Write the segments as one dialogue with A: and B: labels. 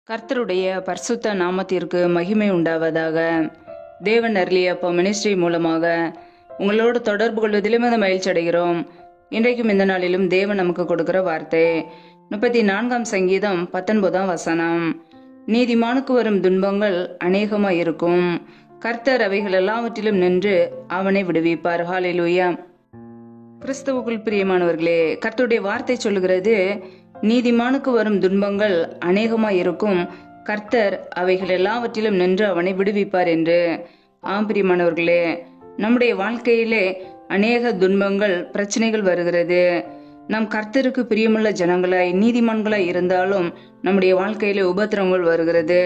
A: கர்த்தருடைய பரிசுத்த நாமத்திற்கு மகிமை உண்டாவதாக. தேவன் அருளிய அப்போ மினிஸ்ட்ரி மூலமாக உங்களோடு தொடர்பு கொள்வதிலும் மகிழ்ச்சி அடைகிறோம். இன்றைக்கும் இந்த நாளிலும் தேவன் நமக்கு கொடுக்கிற வார்த்தை 34 சங்கீதம் 19 வசனம். நீதிமானுக்கு வரும் துன்பங்கள் அநேகமாய் இருக்கும், கர்த்தர் அவைகள் எல்லாவற்றிலும் நின்று அவனை விடுவிப்பார். ஹல்லேலூயா. கிறிஸ்துவுக்குள் பிரியமானவர்களே, கர்த்தருடைய வார்த்தை சொல்லுகிறது, நீதிமானுக்கு வரும் துன்பங்கள் அநேகமாய் இருக்கும், கர்த்தர் அவைகள் எல்லாவற்றிலும் நின்று அவனை விடுவிப்பார் என்று. பிரியமானவர்களே, நம்முடைய வாழ்க்கையிலே அநேக துன்பங்கள், பிரச்சனைகள் வருகிறது. நம் கர்த்தருக்கு பிரியமுள்ள ஜனங்களாய் நீதிமான்களாய் இருந்தாலும் நம்முடைய வாழ்க்கையிலே உபத்திரவங்கள் வருகிறது.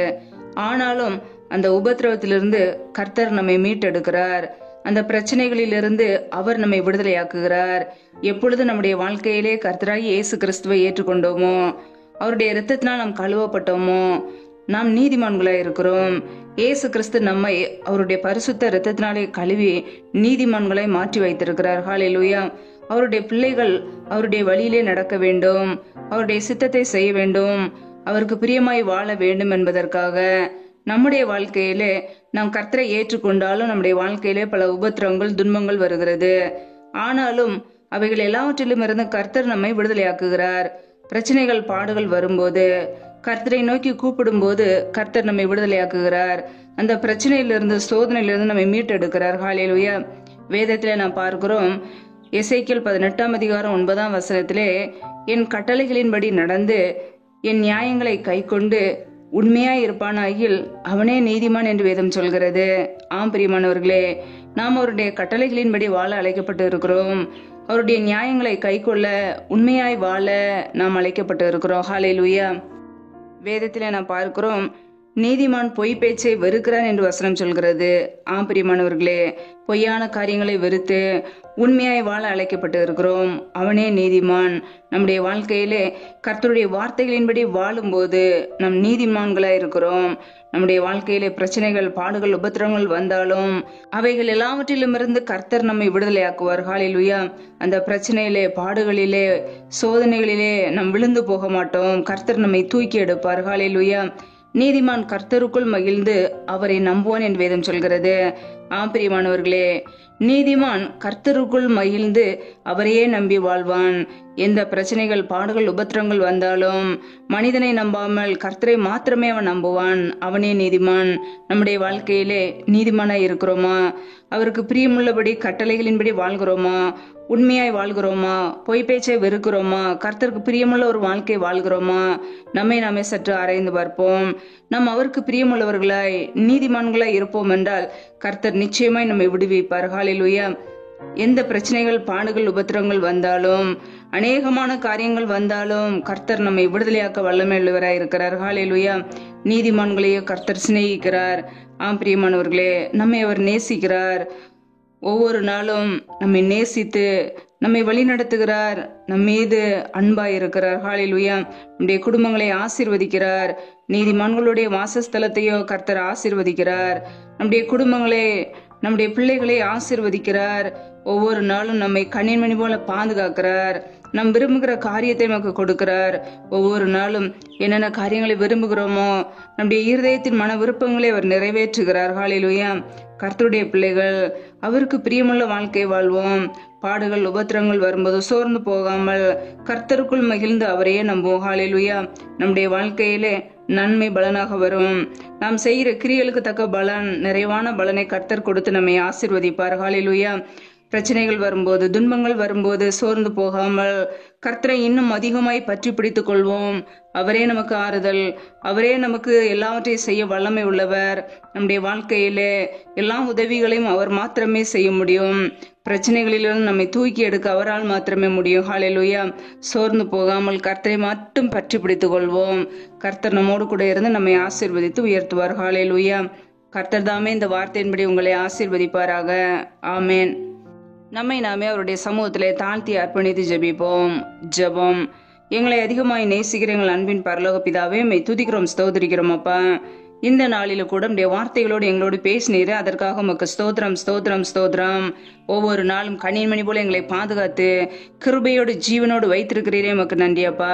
A: ஆனாலும் அந்த உபத்திரவத்திலிருந்து கர்த்தர் நம்மை மீட்டெடுக்கிறார். அந்த பிரச்சனைகளிலிருந்து அவர் நம்மை விடுதலையாக்குகிறார். எப்பொழுது நம்முடைய வாழ்க்கையிலே கர்த்தராகிய இயேசு கிறிஸ்துவை ஏற்றுக்கொண்டோமோ, அவருடைய இரத்தத்தினால் நாம் கழுவப்பட்டோமோ, நாம் நீதிமான்களாய் இருக்கிறோம். இயேசு கிறிஸ்து நம்மை அவருடைய பரிசுத்த இரத்தத்தினாலே கழுவி நீதிமான்களாய் மாற்றி வைத்திருக்கிறார். ஹல்லேலூயா. அவருடைய பிள்ளைகள் அவருடைய வழியிலே நடக்க வேண்டும், அவருடைய சித்தத்தை செய்ய வேண்டும், அவருக்கு பிரியமாய் வாழ வேண்டும் என்பதற்காக நம்முடைய வாழ்க்கையிலே நாம் கர்த்தரை ஏற்றுக்கொண்டாலும் நம்முடைய வாழ்க்கையிலே பல உபத்திரவங்கள், துன்பங்கள் வருகிறது. ஆனாலும் அவைகள் எல்லாவற்றிலும் இருந்து கர்த்தர் நம்மை விடுதலையாக்குகிறார். பிரச்சனைகள், பாடுகள் வரும்போது கர்த்தரை நோக்கி கூப்பிடும் போது கர்த்தர் நம்மை விடுதலையாக்குகிறார். அந்த பிரச்சனையிலிருந்து, சோதனையிலிருந்து நம்மை மீட்டெடுக்கிறார். ஹல்லேலூயா. வேதத்திலே நாம் பார்க்கிறோம், எசேக்கியேல் 18:9 என் கட்டளைகளின்படி நடந்து என் நியாயங்களை கைக்கொண்டு உண்மையாய் இருப்பானாகில் அவனே நீதிமான் என்று வேதம் சொல்கிறது. பிரியமானவர்களே, நாம் அவருடைய கட்டளைகளின்படி வாழ அழைக்கப்பட்டு இருக்கிறோம். அவருடைய நியாயங்களை கைக்கொள்ள, உண்மையாய் வாழ நாம் அழைக்கப்பட்டு இருக்கிறோம். ஹல்லேலூயா. வேதத்திலே நாம் பார்க்கிறோம், நீதிமான் பொய் பேச்சை வெறுக்கிறான் என்று வசனம் சொல்கிறது. பிரியமானவர்களே, பொய்யான காரியங்களை வெறுத்து உண்மையாய் வாழ அழைக்கப்பட்டு இருக்கிறோம். அவனே நீதிமான். நம்முடைய வாழ்க்கையிலே கர்த்தருடைய வார்த்தைகளின்படி வாழும்போது நம் நீதிமான்களாய் இருக்கிறோம். நம்முடைய வாழ்க்கையிலே பிரச்சனைகள், பாடுகள், உபத்திரவங்கள் வந்தாலும் அவைகள் எல்லாவற்றிலும் இருந்து கர்த்தர் நம்மை விடுதலையாக்குவார். ஹல்லேலூயா. அந்த பிரச்சனையிலே, பாடுகளிலே, சோதனைகளிலே நாம் விழுந்து போக மாட்டோம். கர்த்தர் நம்மை தூக்கி எடுப்பார். ஹல்லேலூயா. நீதிமான் கர்த்தருக்குள் மகிழ்ந்து அவரை நம்புவான் என்று வேதம் சொல்கிறது. பிரியமானவர்களே, நீதிமான் கர்த்தருக்குள் மகிழ்ந்து அவரையே நம்பி வாழ்வான். எந்த பிரச்சனைகள், பாடுகள், உபத்திரங்கள் வந்தாலும் மனிதனை நம்பாமல் கர்த்தரை மாத்திரமே அவன் நம்புவான். அவனே நீதிமான். நம்முடைய வாழ்க்கையிலே நீதிமானாய் இருக்கிறோமா? அவருக்கு பிரியமுள்ளபடி கட்டளைகளின்படி வாழ்கிறோமா? உண்மையாய் வாழ்கிறோமா? பொய் பேச்சை வெறுக்கிறோமா? கர்த்தருக்கு பிரியமுள்ள ஒரு வாழ்க்கை வாழ்கிறோமா? நம்மை நாமே சற்று ஆராய்ந்து பார்ப்போம். நாம் அவருக்கு பிரியமுள்ளவர்களாய் நீதிமான்களாய் இருப்போம் என்றால் கர்த்தர் நிச்சயமாய் நம்மை விடுவிப்பார். ஹல்லேலூயா. எந்த பிரச்சனைகள், பாடுகள், உபத்திரங்கள் வந்தாலும், அநேகமான காரியங்கள் வந்தாலும் கர்த்தர் நம்மை விடுதலையாக்க வல்லமை உள்ளவராய் இருக்கிறார். ஹல்லேலூயா. நீதிமான்களையே கர்த்தர் சிநேகிக்கிறார். பிரியமானவர்களே, நம்மை அவர் நேசிக்கிறார். ஒவ்வொரு நாளும் நம்மை நேசித்து நம்மை வழி நடத்துகிறார். நம் மீது அன்பாய் இருக்கிறார். ஹல்லேலூயா. நம்முடைய குடும்பங்களை ஆசீர்வதிக்கிறார். நீதிமான்களுடைய வாசஸ்தலத்தையோ கர்த்தர் ஆசீர்வதிக்கிறார். நம்முடைய குடும்பங்களை, நம்முடைய பிள்ளைகளை ஆசீர்வதிக்கிறார். ஒவ்வொரு நாளும் நம்மை கண்ணின்மணி போல பாதுகாக்கிறார். நாம் விரும்புகிற காரியத்தை நமக்கு கொடுக்கிறார். ஒவ்வொரு நாளும் என்னென்ன காரியங்களை விரும்புகிறோமோ நம்முடைய இருதயத்தின் மன விருப்பங்களை அவர் நிறைவேற்றுகிறார். ஹல்லேலூயா. கர்த்தருடைய பிள்ளைகள் அவருக்கு பிரியமுள்ள வாழ்க்கை வாழ்வோம். பாடுகள், உபத்திரங்கள் வரும்போது சோர்ந்து போகாமல் கர்த்தருக்குள் மகிழ்ந்து அவரையே நம்புவோம். ஹல்லேலூயா. நம்முடைய வாழ்க்கையிலே நன்மை பலனாக வரும். நாம் செய்கிற கிரியைகளுக்கு தக்க பலன், நிறைவான பலனை கர்த்தர் கொடுத்து நம்மை ஆசீர்வதிப்பார். ஹல்லேலூயா. பிரச்சனைகள் வரும்போது, துன்பங்கள் வரும்போது சோர்ந்து போகாமல் கர்த்தரை இன்னும் அதிகமாய் பற்றி பிடித்துக் கொள்வோம். அவரே நமக்கு ஆறுதல், அவரே நமக்கு எல்லாவற்றையும் செய்ய வல்லமை உள்ளவர். நம்முடைய வாழ்க்கையிலே எல்லா உதவிகளையும் அவர் மாத்திரமே செய்ய முடியும். பிரச்சனைகளிலிருந்து நம்மை தூக்கி எடுக்க அவரால் மாத்திரமே முடியும். ஹல்லேலூயா. சோர்ந்து போகாமல் கர்த்தரை மட்டும் பற்றி பிடித்துக் கொள்வோம். கர்த்தர் நம்மோடு கூட இருந்து நம்மை ஆசீர்வதித்து உயர்த்துவார். ஹல்லேலூயா. கர்த்தர் தாமே இந்த வார்த்தையின்படி உங்களை ஆசீர்வதிப்பாராக. ஆமேன். நம்மை நாமே அவருடைய சமூகத்திலே தாழ்த்தி அர்ப்பணித்து ஜெபிப்போம். ஜெபம். எங்களை அதிகமாய் நேசிக்கிற எங்கள் அன்பின் பரலோக பிதாவே, மெய் துதிக்கிறோம், ஸ்தோத்திரிக்கிறோம். அப்பா, இந்த நாளில கூட உடைய வார்த்தைகளோடு எங்களோடு பேசினீரு. அதற்காக உமக்கு ஸ்தோத்திரம் ஸ்தோத்திரம் ஸ்தோத்திரம். ஒவ்வொரு நாளும் கண்ணின்மணி போல எங்களை பாதுகாத்து கிருபையோடு ஜீவனோடு வைத்திருக்கிறீரே உமக்கு நன்றி அப்பா.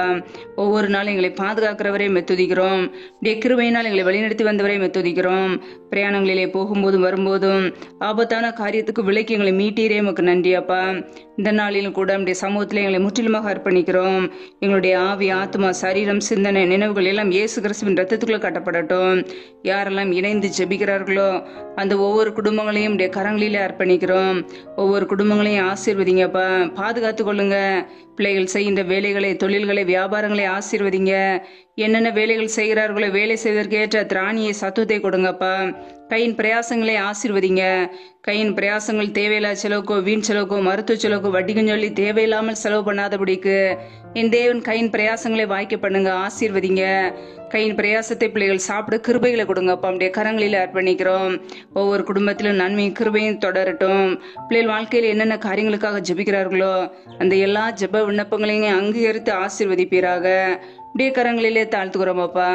A: ஒவ்வொரு நாளும் எங்களை பாதுகாக்கிறவரே மெத்துதிக்கிறோம். உடைய கிருபையினால் எங்களை வழிநடத்தி வந்தவரை மெத்துதிக்கிறோம். பிரயாணங்களிலே போகும்போதும் வரும்போதும் ஆபத்தான காரியத்துக்கு விலைக்கு எங்களை மீட்டீரே உமக்கு நன்றி அப்பா. இந்த நாளிலும் கூட நம்முடைய சமூகத்தில் எங்களை முற்றிலுமாக அர்ப்பணிக்கிறோம். எங்களுடைய ஆவி, ஆத்மா, சரீரம், சிந்தனை, நினைவுகள் எல்லாம் இயேசு கிறிஸ்துவின் ரத்தத்துக்குள்ள கட்டப்படட்டும். யாரெல்லாம் இணைந்து ஜெபிக்கிறார்களோ அந்த ஒவ்வொரு குடும்பங்களையும் உடைய கரங்களிலே அர்ப்பணிக்கிறோம். ஒவ்வொரு குடும்பங்களையும் ஆசீர்வதிங்கப்பா, பாதுகாத்து கொள்ளுங்க. பிள்ளைகள் செய்கின்ற வேலைகளை, தொழில்களை, வியாபாரங்களை ஆசீர்வதிங்க. என்னென்ன வேலைகள் செய்கிறார்களோ வேலை செய்வதற்கு ஏற்ற திராணியை, சத்துவத்தை கொடுங்கப்பா. கையின் பிரயாசங்களை ஆசீர்வதிங்க. கையின் பிரயாசங்கள் தேவையில்லா செலவுக்கோ, வீண் செலவுக்கோ, மருத்துவ செலவுக்கோ, வட்டிக்கும் சொல்லி தேவையில்லாமல் செலவு பண்ணாதபடிக்கு என் தேவன் கையின் பிரயாசங்களை வாய்க்க பண்ணுங்க, ஆசீர்வதிங்க. கையின் பிரயாசத்தை பிள்ளைகள் சாப்பிட கிருபைகளை கொடுங்கப்பா. நம்முடைய கரங்களில் அர்ப்பணிக்கிறோம். ஒவ்வொரு குடும்பத்திலும் நன்மையும் கிருபையும் தொடரட்டும். பிள்ளைகள் வாழ்க்கையில் என்னென்ன காரியங்களுக்காக ஜெபிக்கிறார்களோ அந்த எல்லா ஜெப விண்ணப்பங்களையும் அங்கீகரித்து ஆசீர்வதிப்பீராக. அப்படியே கரங்களிலே தாழ்த்துக்கிறோம் அப்பா.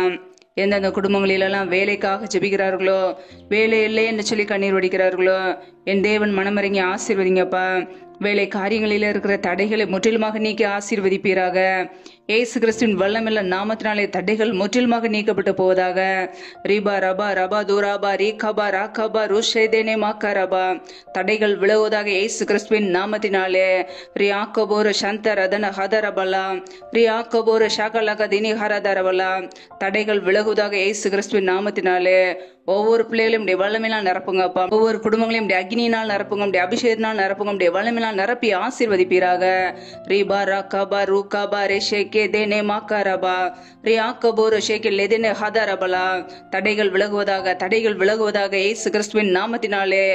A: எந்தெந்த குடும்பங்களிலெல்லாம் வேலைக்காக ஜெபிக்கிறார்களோ, வேலை இல்லை என்று சொல்லி கண்ணீர் வடிக்கிறார்களோ என் தேவன் மனமறிஞி ஆசீர்வதிங்கப்பா. வேலை காரியங்களில் இருக்கிற தடைகளை முற்றிலுமாக நீக்கி ஆசீர்வதிப்பீராக. ஏசு கிறிஸ்துவின் வல்லமில்ல நாமத்தினாலே தடைகள் முற்றிலுமாக நீக்கப்பட்டு போவதாக. ரீபா ரபா ரபா தூராபா ரீகபா ராகபா ருஷேதேனே மாக்கா ரபா. தடைகள் விலகுவதாக ஏசு கிறிஸ்துவின் நாமத்தினாலே. ரியாக்கபோர சந்த ரதன ஹதரபலா ரியாக்கபோர ஷாகலக தினி ஹரதரபலா. தடைகள் விலகுவதாக ஏசு கிறிஸ்துவின் நாமத்தினாலே. ஒவ்வொரு பிள்ளைகளையும் வல்லமையினால் நிரப்புங்கப்பா. ஒவ்வொரு குடும்பங்களையும் அக்னியினால் நிரப்புங்க, அபிஷேகத்தினால் நிரப்புங்க, வல்லமையினால் நிரப்பி ஆசீர்வதிப்பீராக. ரீபா ராகபா ரூகபா ரேஷேகே தேனே மாக்காரபா ரியாக்கபோர ஷேகே லெதெனே ஹதரபலா. தடைகள் விலகுவதாக, தடைகள் விலகுவதாக இயேசு கிறிஸ்துவின் நாமத்தினாலே.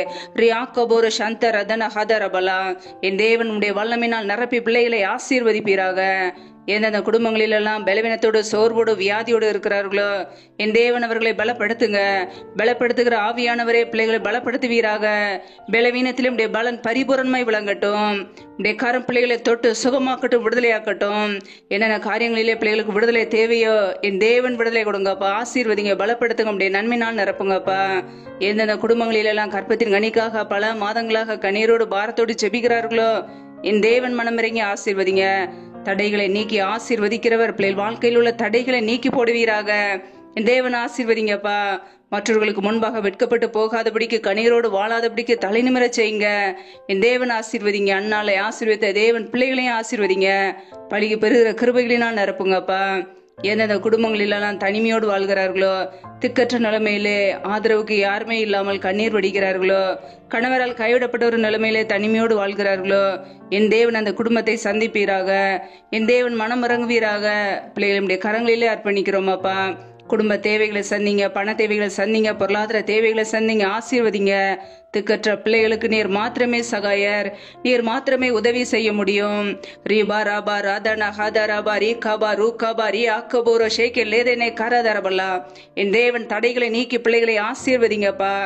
A: ரியாக்கபோர சந்த ரதன ஹதரபலா. என் தேவன் உடைய வல்லமையினால் நிரப்பி பிள்ளைகளை ஆசீர்வதிப்பீராக. எந்தெந்த குடும்பங்களிலெல்லாம் பலவீனத்தோடு, சோர்வோடு, வியாதியோடு இருக்கிறார்களோ என் தேவன் அவர்களை பலப்படுத்துங்க. பலப்படுத்துகிற ஆவியானவரே பிள்ளைகளை பலப்படுத்துவீராக. பலவீனத்திலும் உடைய பலன் பரிபூரணமாய் விளங்கட்டும். உடைய கரம் பிள்ளைகளை தொட்டு சுகமாக்கட்டும், விடுதலையாக்கட்டும். என்னென்ன காரியங்களிலே பிள்ளைகளுக்கு விடுதலை தேவையோ என் தேவன் விடுதலை கொடுங்கப்பா. ஆசீர்வதிங்க, பலப்படுத்துங்க, உடைய நன்மையினால் நிரப்புங்கப்பா. எந்தெந்த குடும்பங்களிலெல்லாம் கற்பத்தின் கனிக்காக பல மாதங்களாக கண்ணீரோடு பாரத்தோடு ஜெபிக்கிறார்களோ என் தேவன் மனமிறங்கி ஆசீர்வதிங்க. தடைகளை நீக்கி ஆசீர்வதிக்கிறவர் பிள்ளைகள் வாழ்க்கையில் உள்ள தடைகளை நீக்கி போடுவீராக. என் தேவன் ஆசீர்வதிங்கப்பா. மற்றவர்களுக்கு முன்பாக வெட்கப்பட்டு போகாதபடிக்கு, கண்ணீரோடு வாழாதபடிக்கு தலை நிமிர செய்யுங்க. என் தேவன் ஆசீர்வதிங்க. அண்ணாலை ஆசீர்வதித்த தேவன் பிள்ளைகளையும் ஆசீர்வதிங்க. பழிக்கு பெறுகிற கிருபைகளினால் நிரப்புங்கப்பா. எந்தெந்த குடும்பங்களிலெல்லாம் தனிமையோடு வாழ்கிறார்களோ, திக்கற்ற நிலைமையிலே ஆதரவுக்கு யாருமே இல்லாமல் கண்ணீர் வடிக்கிறார்களோ, கணவரால் கைவிடப்பட்ட ஒரு நிலைமையிலே தனிமையோடு வாழ்கிறார்களோ என் தேவன் அந்த குடும்பத்தை சந்திப்பீராக. என் தேவன் மனம் இறங்குவீராக. பிள்ளைகளுடைய கரங்களிலே அர்ப்பணிக்கிறோம் அப்பா. குடும்ப தேவைகளை சந்திங்க, பண தேவைகளை சந்திங்க, பொருளாதார தேவைகளை சந்திங்க, ஆசீர்வதிங்க. திக்கற்ற பிள்ளைகளுக்கு நீர் மாத்திரமே சகாயர், நீர் மாத்திரமே உதவி செய்ய முடியும். ரீபா ராபா ராதனா ஹாதராபா ரீகாபா ரூகாபா ரீ ஆக்கபோரோ ஷேகே லேதேனே கரதரபல்லா. என் தேவன் தடைகளை நீக்கி பிள்ளைகளை ஆசீர்வதிங்கப்பா.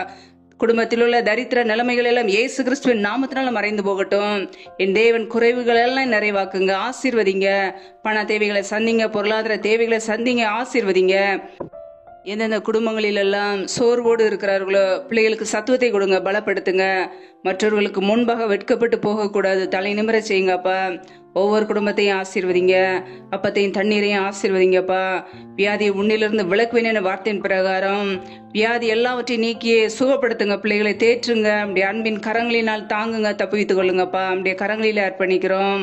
A: குடும்பத்தில் உள்ள தரித்திர நிலைமைகள் எல்லாம் இயேசு கிறிஸ்துவின் நாமத்தினால மறைந்து போகட்டும். என் தேவன் குறைவுகள் எல்லாம் நிறைவாக்குங்க, ஆசீர்வதிங்க. பண தேவைகளை சந்திங்க, பொருளாதார தேவைகளை சந்திங்க, ஆசீர்வதிங்க. எந்தெந்த குடும்பங்களில் எல்லாம் சோர்வோடு இருக்கிறார்களோ பிள்ளைகளுக்கு சத்துவத்தை கொடுங்க, பலப்படுத்துங்க. மற்றவர்களுக்கு முன்பாக வெட்கப்பட்டு போகக்கூடாது, தலை நிமிர செய்யுங்கப்பா. ஒவ்வொரு குடும்பத்தையும் ஆசீர்வதிங்க. அப்பத்தையும் தண்ணீரையும் ஆசீர்வதிங்கப்பா. வியாதியை உன்னிலிருந்து விலக்குவேன் வார்த்தையின் பிரகாரம் வியாதி எல்லாவற்றையும் நீக்கி சுகப்படுத்துங்க, பிள்ளைகளை தேற்றுங்க. அப்படியே அன்பின் கரங்களினால் தாங்குங்க, தப்புவித்துக் கொள்ளுங்கப்பா. அப்படியே கரங்களில அர்ப்பணிக்கிறோம்.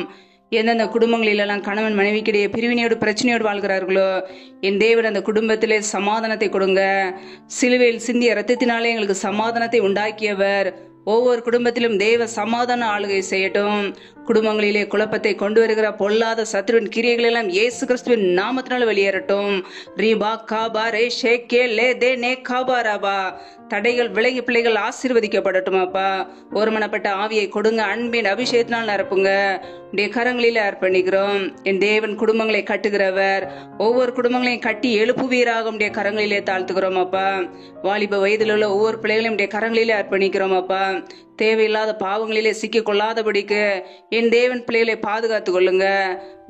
A: எந்தெந்த குடும்பங்களிலெல்லாம் கணவன் மனைவிக்கிடையே பிரிவினையோடு பிரச்சனையோடு வாழ்கிறார்களோ என் தேவன் அந்த குடும்பத்திலே சமாதானத்தை கொடுங்க. சிலுவையில் சிந்திய ரத்தத்தினாலே எங்களுக்கு சமாதானத்தை உண்டாக்கியவர் ஒவ்வொரு குடும்பத்திலும் தேவ சமாதான ஆளுகை செய்யட்டும். குடும்பங்களிலே குழப்பத்தை கொண்டு வருகிற பொல்லாத சத்ருவின் கிரியைகள் எல்லாம் இயேசு கிறிஸ்துவின் நாமத்தினால் வெளியேறட்டும். ரீபா காபா ரே ஷேகே லே தே நே காபா ராபா. தடைகள் விலகி பிள்ளைகள் ஆசீர்வதிக்கப்படட்டும் அப்பா. ஒருமனப்பட்ட ஆவியை கொடுங்க, அன்பின் அபிஷேகத்தினால் நிரப்புங்க. உடைய கரங்களிலே அர்ப்பணிக்கிறோம். என் தேவன் குடும்பங்களை கட்டுகிறவர், ஒவ்வொரு குடும்பங்களையும் கட்டி எழுப்புவீராக உடைய கரங்களிலே தாழ்த்துக்கிறோம் அப்பா. வாலிப வயதில் உள்ள ஒவ்வொரு பிள்ளைகளையும் உடைய கரங்களிலே அர்ப்பணிக்கிறோம் அப்பா. தேவையில்லாத பாவங்களிலே சிக்கி கொள்ளாதபடிக்கு என் தேவன் பிள்ளைகளை பாதுகாத்துக் கொள்ளுங்க.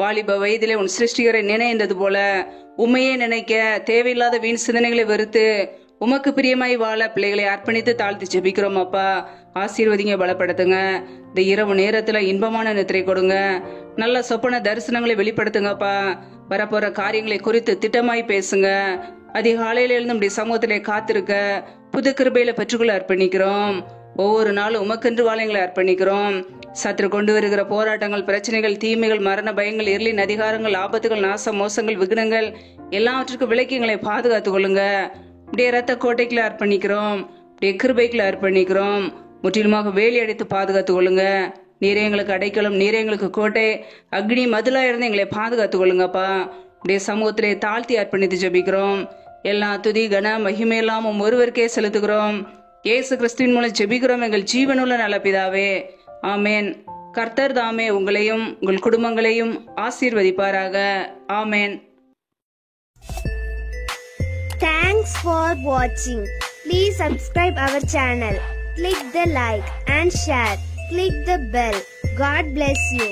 A: வாலிப வயதிலே உன் சிருஷ்டிகரை நினைந்தது போல உண்மையே நினைக்க, தேவையில்லாத வீண் சிந்தனைகளை வெறுத்து உமக்கு பிரியமாய் வாழ பிள்ளைகளை அர்ப்பணித்து தாழ்த்தி ஜெபிக்கிறோம் அப்பா. ஆசீர்வதிங்க, பலப்படுத்துங்க. இந்த இரவு நேரத்துல இன்பமான நித்திரை கொடுங்க. நல்ல சொப்பன தரிசனங்களை வெளிப்படுத்துங்கப்பா. வரப்போற காரியங்களை குறித்து திட்டமாய் பேசுங்க. அதிகாலையில இருந்து நம்முடைய சமூகத்திலே காத்திருக்க புது கிருபையில பெற்றுக்கொள்ள அர்ப்பணிக்கிறோம். ஒவ்வொரு நாளும் உமக்கென்று வாழைங்களை அர்ப்பணிக்கிறோம். சற்று கொண்டு வருகிற போராட்டங்கள், பிரச்சனைகள், தீமைகள், மரண பயங்கள், இருளின் அதிகாரங்கள், ஆபத்துகள், நாச மோசங்கள், விக்னங்கள் எல்லாவற்றுக்கும் விலக்கியங்களை பாதுகாத்துக் கொள்ளுங்க. இப்படியே ரத்த கோட்டைக்குள்ள அர்ப்பணிக்கிறோம். இப்படியே கிருபைக்குள்ள அர்ப்பணிக்கிறோம். முற்றிலுமாக வேலி அடித்து பாதுகாத்துக் கொள்ளுங்க. நீரே எங்களுக்கு அடைக்கலம், நீரே எங்களுக்கு கோட்டை, அக்னி மதுலா இருந்து எங்களை பாதுகாத்துக் கொள்ளுங்கப்பா. இப்படியே சமூகத்திலே தாழ்த்தி அர்ப்பணித்து ஜெபிக்கிறோம். எல்லா துதி கன மகிமை எல்லாம் ஒருவருக்கே செலுத்துகிறோம். இயேசு கிறிஸ்துவின் மூலம் ஜெபிக்கிறோம் எங்கள் ஜீவனுள்ள நல்ல பிதாவே, ஆமேன். கர்த்தர் தாமே உங்களையும் உங்கள் குடும்பங்களையும் ஆசீர்வதிப்பாராக. ஆமேன்.
B: Thanks for watching. Please subscribe our channel. Click the like and share. Click the bell. God bless you.